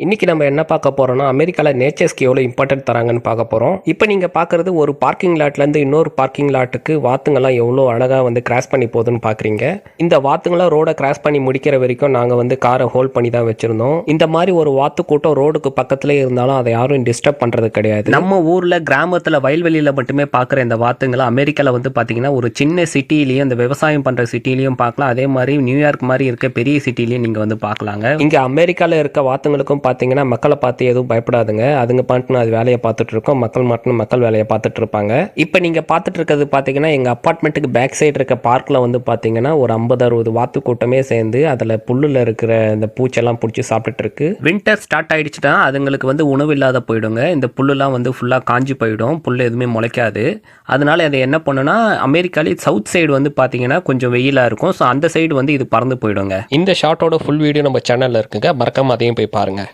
இன்னைக்கு நம்ம என்ன பார்க்க போறோம்னா அமெரிக்காவில் நேச்சர்ஸ்க்கு எவ்வளோ இம்பார்ட்டன்ட் தராங்கன்னு பார்க்க போகிறோம். இப்போ நீங்கள் பார்க்குறது ஒரு பார்க்கிங் லாட்லேருந்து இன்னொரு பார்க்கிங் லாட்டுக்கு வாத்துங்கெல்லாம் எவ்வளோ அழகாக வந்து கிராஸ் பண்ணி போகுதுன்னு பார்க்குறீங்க. இந்த வாத்துங்களாம் ரோடை கிராஸ் பண்ணி முடிக்கிற வரைக்கும் நாங்கள் வந்து காரை ஹோல்ட் பண்ணி தான் வச்சுருந்தோம். இந்த மாதிரி ஒரு வாத்து கூட்டம் ரோடுக்கு பக்கத்துலேயே இருந்தாலும் அதை யாரும் டிஸ்டர்ப் பண்ணுறது கிடையாது. நம்ம ஊரில் கிராமத்தில் வயல்வெளியில் மட்டுமே பார்க்குற இந்த வாத்துங்களை அமெரிக்காவில் வந்து பார்த்தீங்கன்னா ஒரு சின்ன சிட்டிலையும் இந்த விவசாயம் பண்ணுற சிட்டிலையும் பார்க்கலாம். அதே மாதிரி நியூயார்க் மாதிரி இருக்க பெரிய சிட்டிலையும் நீங்கள் வந்து பார்க்கலாங்க. இங்கே அமெரிக்காவில் இருக்க வாத்துங்களுக்கும் பார்த்தீங்கன்னா மக்களை பார்த்து எதுவும் பயப்படாதுங்க. அதுங்க பாட்டுன்னு அது வேலையை பார்த்துட்டு இருக்கோம். மக்கள் மட்டும் மக்கள் வேலையை பார்த்துட்டு இருப்பாங்க. இப்போ நீங்கள் பார்த்துட்டு இருக்கிறது பார்த்தீங்கன்னா எங்கள் அப்பார்ட்மெண்ட்டுக்கு பேக் சைடு இருக்க பார்க்கில் வந்து பார்த்தீங்கன்னா ஒரு 50-60 வாத்து கூட்டமே சேர்ந்து அதில் புல்லில் இருக்கிற இந்த பூச்செல்லாம் பிடிச்சி சாப்பிட்டுட்டு இருக்கு. வின்டர் ஸ்டார்ட் ஆயிடுச்சுன்னா அதுங்களுக்கு வந்து உணவு இல்லாத போயிடுங்க. இந்த புல்லுலாம் வந்து ஃபுல்லாக காஞ்சி போயிடும். புல் எதுவுமே முளைக்காது. அதனால அதை என்ன பண்ணுன்னா அமெரிக்காலே சவுத் சைடு வந்து பார்த்தீங்கன்னா கொஞ்சம் வெயிலாக இருக்கும். ஸோ அந்த சைடு வந்து இது பறந்து போயிடுங்க. இந்த ஷார்ட்டோட ஃபுல் வீடியோ நம்ம சேனலில் இருக்குங்க. மறக்காம அதையும் போய் பாருங்க.